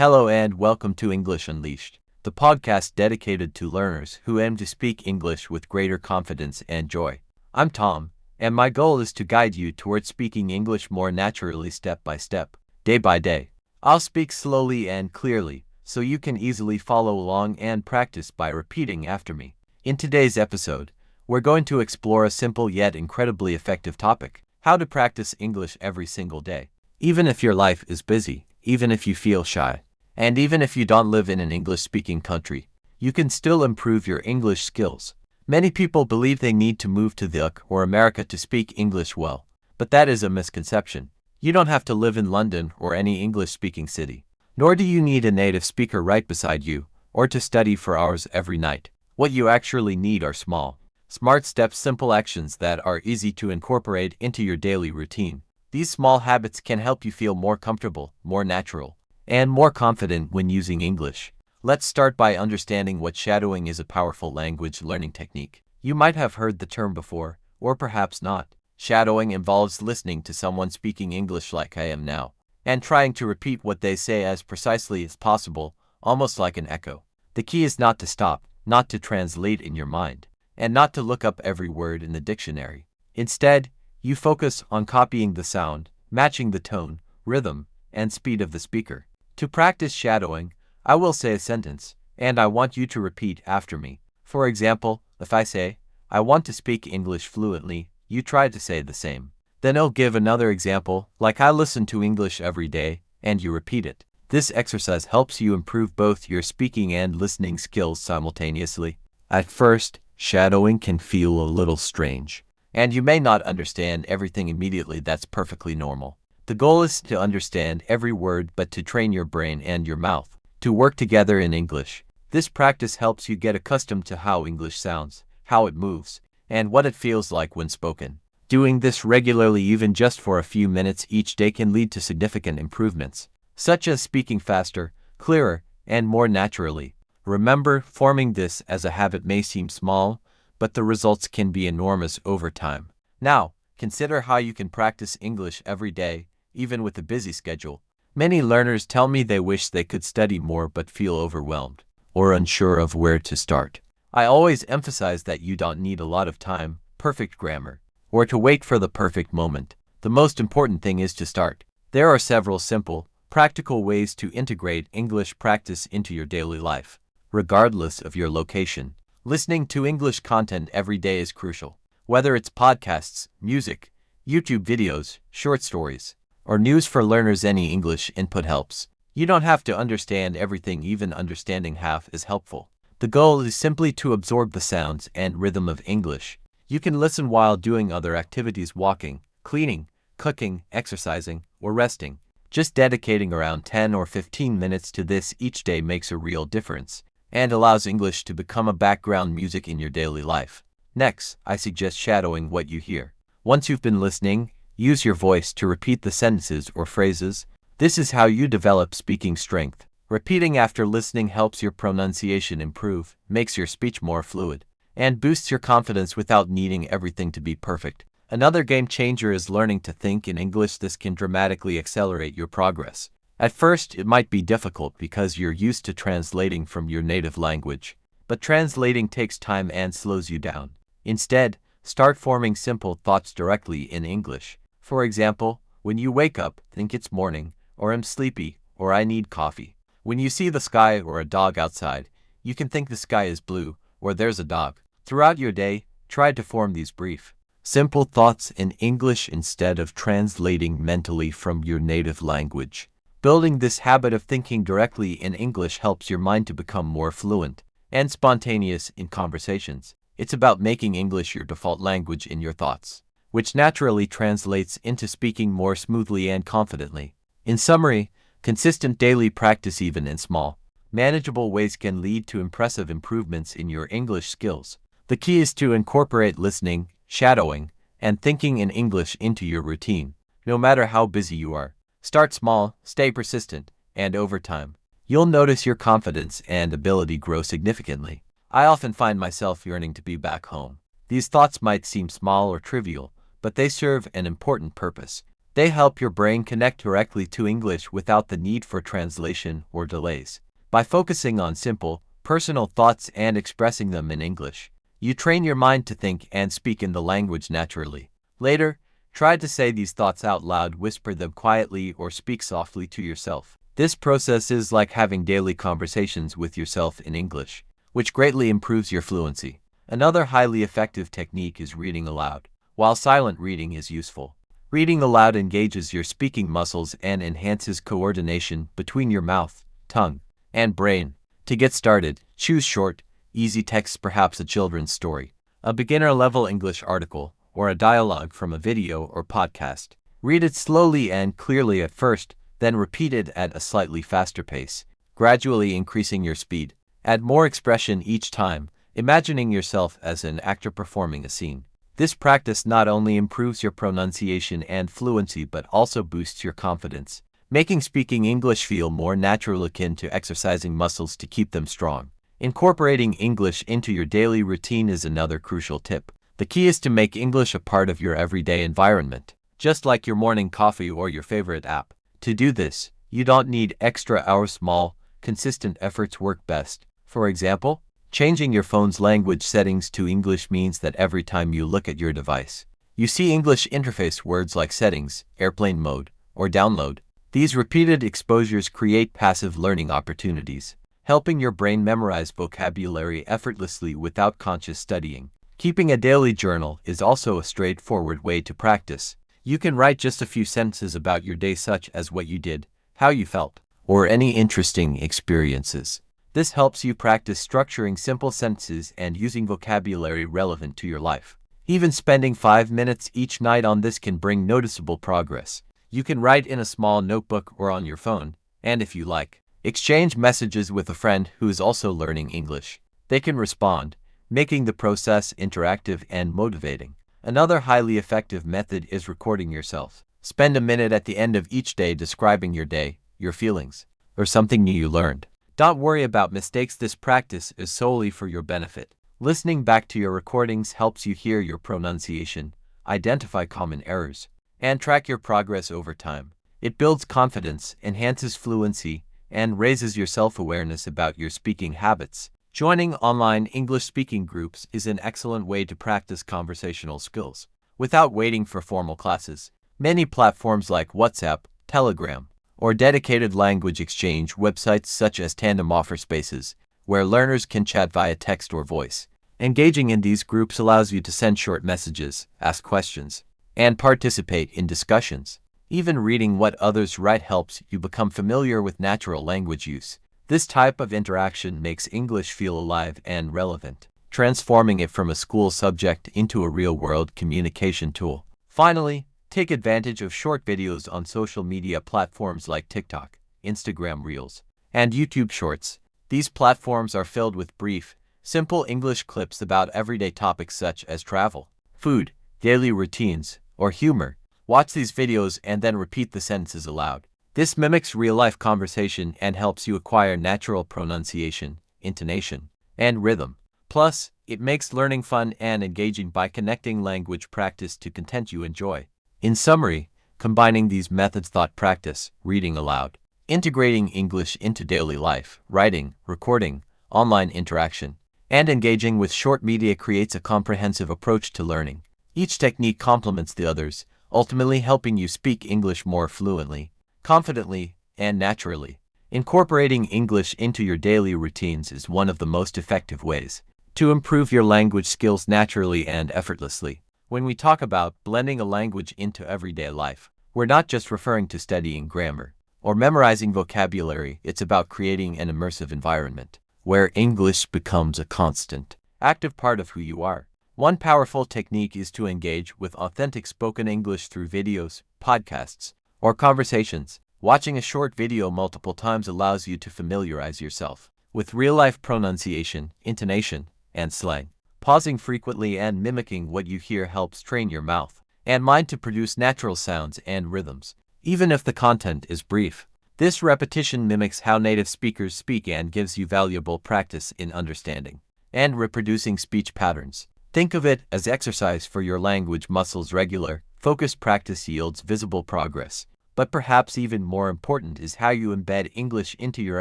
Hello and welcome to English Unleashed, the podcast dedicated to learners who aim to speak English with greater confidence and joy. I'm Tom, and my goal is to guide you towards speaking English more naturally step by step, day by day. I'll speak slowly and clearly, so you can easily follow along and practice by repeating after me. In today's episode, we're going to explore a simple yet incredibly effective topic: how to practice English every single day. Even if your life is busy, even if you feel shy, and even if you don't live in an English-speaking country, you can still improve your English skills. Many people believe they need to move to the UK or America to speak English well, but that is a misconception. You don't have to live in London or any English-speaking city, nor do you need a native speaker right beside you, or to study for hours every night. What you actually need are smart steps, simple actions that are easy to incorporate into your daily routine. These small habits can help you feel more comfortable, more natural, and more confident when using English. Let's start by understanding what shadowing is. A powerful language learning technique. You might have heard the term before, or perhaps not. Shadowing involves listening to someone speaking English like I am now, and trying to repeat what they say as precisely as possible, almost like an echo. The key is not to stop, not to translate in your mind, and not to look up every word in the dictionary. Instead, you focus on copying the sound, matching the tone, rhythm, and speed of the speaker. To practice shadowing, I will say a sentence, and I want you to repeat after me. For example, if I say, "I want to speak English fluently," you try to say the same. Then I'll give another example, like "I listen to English every day," and you repeat it. This exercise helps you improve both your speaking and listening skills simultaneously. At first, shadowing can feel a little strange, and you may not understand everything immediately. That's perfectly normal. The goal is to understand every word, but to train your brain and your mouth to work together in English. This practice helps you get accustomed to how English sounds, how it moves, and what it feels like when spoken. Doing this regularly, even just for a few minutes each day, can lead to significant improvements, such as speaking faster, clearer, and more naturally. Remember, forming this as a habit may seem small, but the results can be enormous over time. Now, consider how you can practice English every day, even with a busy schedule. Many learners tell me they wish they could study more but feel overwhelmed or unsure of where to start. I always emphasize that you don't need a lot of time, perfect grammar, or to wait for the perfect moment. The most important thing is to start. There are several simple, practical ways to integrate English practice into your daily life, regardless of your location. Listening to English content every day is crucial. Whether it's podcasts, music, YouTube videos, short stories, or news for learners, any English input helps. You don't have to understand everything, even understanding half is helpful. The goal is simply to absorb the sounds and rhythm of English. You can listen while doing other activities: walking, cleaning, cooking, exercising, or resting. Just dedicating around 10 or 15 minutes to this each day makes a real difference and allows English to become a background music in your daily life. Next, I suggest shadowing what you hear. Once you've been listening, use your voice to repeat the sentences or phrases. This is how you develop speaking strength. Repeating after listening helps your pronunciation improve, makes your speech more fluid, and boosts your confidence without needing everything to be perfect. Another game changer is learning to think in English. This can dramatically accelerate your progress. At first, it might be difficult because you're used to translating from your native language, but translating takes time and slows you down. Instead, start forming simple thoughts directly in English. For example, when you wake up, think "it's morning," or "I'm sleepy," or "I need coffee." When you see the sky or a dog outside, you can think "the sky is blue," or "there's a dog." Throughout your day, try to form these brief, simple thoughts in English instead of translating mentally from your native language. Building this habit of thinking directly in English helps your mind to become more fluent and spontaneous in conversations. It's about making English your default language in your thoughts, which naturally translates into speaking more smoothly and confidently. In summary, consistent daily practice, even in small, manageable ways, can lead to impressive improvements in your English skills. The key is to incorporate listening, shadowing, and thinking in English into your routine, no matter how busy you are. Start small, stay persistent, and over time, you'll notice your confidence and ability grow significantly. I often find myself yearning to be back home. These thoughts might seem small or trivial, but they serve an important purpose. They help your brain connect directly to English without the need for translation or delays. By focusing on simple, personal thoughts and expressing them in English, you train your mind to think and speak in the language naturally. Later, try to say these thoughts out loud, whisper them quietly, or speak softly to yourself. This process is like having daily conversations with yourself in English, which greatly improves your fluency. Another highly effective technique is reading aloud. While silent reading is useful, reading aloud engages your speaking muscles and enhances coordination between your mouth, tongue, and brain. To get started, choose short, easy texts, perhaps a children's story, a beginner-level English article, or a dialogue from a video or podcast. Read it slowly and clearly at first, then repeat it at a slightly faster pace, gradually increasing your speed. Add more expression each time, imagining yourself as an actor performing a scene. This practice not only improves your pronunciation and fluency but also boosts your confidence, making speaking English feel more natural, akin to exercising muscles to keep them strong. Incorporating English into your daily routine is another crucial tip. The key is to make English a part of your everyday environment, just like your morning coffee or your favorite app. To do this, you don't need extra hours. Small, consistent efforts work best. For example, changing your phone's language settings to English means that every time you look at your device, you see English interface words like settings, airplane mode, or download. These repeated exposures create passive learning opportunities, helping your brain memorize vocabulary effortlessly without conscious studying. Keeping a daily journal is also a straightforward way to practice. You can write just a few sentences about your day, such as what you did, how you felt, or any interesting experiences. This helps you practice structuring simple sentences and using vocabulary relevant to your life. Even spending 5 minutes each night on this can bring noticeable progress. You can write in a small notebook or on your phone, and if you like, exchange messages with a friend who is also learning English. They can respond, making the process interactive and motivating. Another highly effective method is recording yourself. Spend a minute at the end of each day describing your day, your feelings, or something new you learned. Don't worry about mistakes. This practice is solely for your benefit. Listening back to your recordings helps you hear your pronunciation, identify common errors, and track your progress over time. It builds confidence, enhances fluency, and raises your self-awareness about your speaking habits. Joining online English speaking groups is an excellent way to practice conversational skills without waiting for formal classes. Many platforms like WhatsApp, Telegram, or dedicated language exchange websites such as Tandem offer spaces where learners can chat via text or voice. Engaging in these groups allows you to send short messages, ask questions, and participate in discussions. Even reading what others write helps you become familiar with natural language use. This type of interaction makes English feel alive and relevant, transforming it from a school subject into a real-world communication tool. Finally, take advantage of short videos on social media platforms like TikTok, Instagram Reels, and YouTube Shorts. These platforms are filled with brief, simple English clips about everyday topics such as travel, food, daily routines, or humor. Watch these videos and then repeat the sentences aloud. This mimics real-life conversation and helps you acquire natural pronunciation, intonation, and rhythm. Plus, it makes learning fun and engaging by connecting language practice to content you enjoy. In summary, combining these methods: thought practice, reading aloud, integrating English into daily life, writing, recording, online interaction, and engaging with short media creates a comprehensive approach to learning. Each technique complements the others, ultimately helping you speak English more fluently, confidently, and naturally. Incorporating English into your daily routines is one of the most effective ways to improve your language skills naturally and effortlessly. When we talk about blending a language into everyday life, we're not just referring to studying grammar or memorizing vocabulary. It's about creating an immersive environment where English becomes a constant, active part of who you are. One powerful technique is to engage with authentic spoken English through videos, podcasts, or conversations. Watching a short video multiple times allows you to familiarize yourself with real-life pronunciation, intonation, and slang. Pausing frequently and mimicking what you hear helps train your mouth and mind to produce natural sounds and rhythms, even if the content is brief. This repetition mimics how native speakers speak and gives you valuable practice in understanding and reproducing speech patterns. Think of it as exercise for your language muscles. Regular, Focused practice yields visible progress. But perhaps even more important is how you embed English into your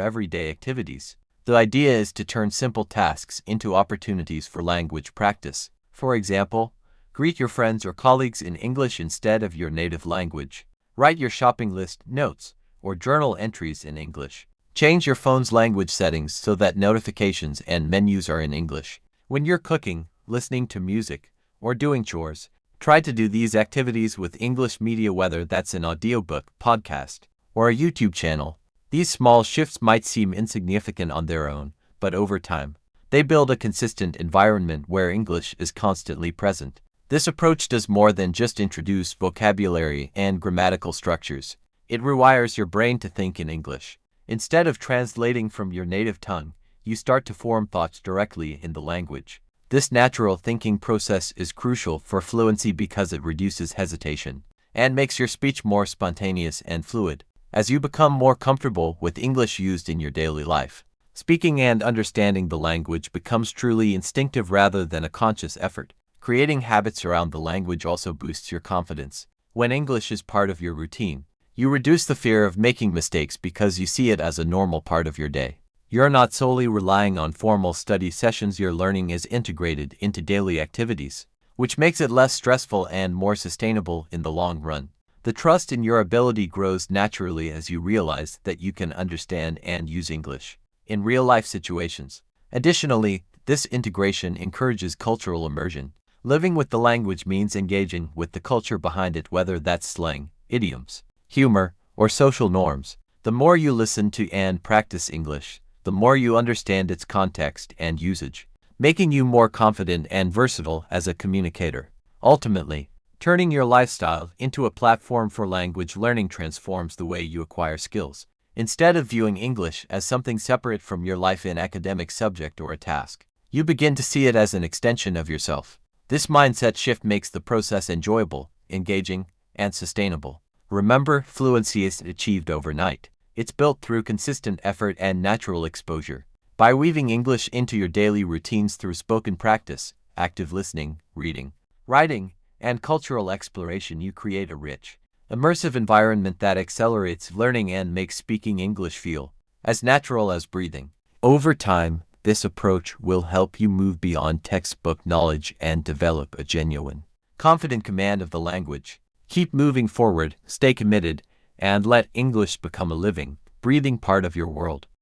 everyday activities. The idea is to turn simple tasks into opportunities for language practice. For example, greet your friends or colleagues in English instead of your native language. Write your shopping list, notes, or journal entries in English. Change your phone's language settings so that notifications and menus are in English. When you're cooking, listening to music, or doing chores, try to do these activities with English media, whether that's an audiobook, podcast, or a YouTube channel. These small shifts might seem insignificant on their own, but over time, they build a consistent environment where English is constantly present. This approach does more than just introduce vocabulary and grammatical structures. It rewires your brain to think in English. Instead of translating from your native tongue, you start to form thoughts directly in the language. This natural thinking process is crucial for fluency because it reduces hesitation and makes your speech more spontaneous and fluid. As you become more comfortable with English used in your daily life, speaking and understanding the language becomes truly instinctive rather than a conscious effort. Creating habits around the language also boosts your confidence. When English is part of your routine, you reduce the fear of making mistakes because you see it as a normal part of your day. You're not solely relying on formal study sessions, your learning is integrated into daily activities, which makes it less stressful and more sustainable in the long run. The trust in your ability grows naturally as you realize that you can understand and use English in real-life situations. Additionally, this integration encourages cultural immersion. Living with the language means engaging with the culture behind it, whether that's slang, idioms, humor, or social norms. The more you listen to and practice English, the more you understand its context and usage, making you more confident and versatile as a communicator. Ultimately, turning your lifestyle into a platform for language learning transforms the way you acquire skills. Instead of viewing English as something separate from your life, an academic subject or a task, you begin to see it as an extension of yourself. This mindset shift makes the process enjoyable, engaging, and sustainable. Remember, fluency isn't achieved overnight. It's built through consistent effort and natural exposure. By weaving English into your daily routines through spoken practice, active listening, reading, writing, and cultural exploration, you create a rich, immersive environment that accelerates learning and makes speaking English feel as natural as breathing. Over time, this approach will help you move beyond textbook knowledge and develop a genuine, confident command of the language. Keep moving forward, stay committed, and let English become a living, breathing part of your world.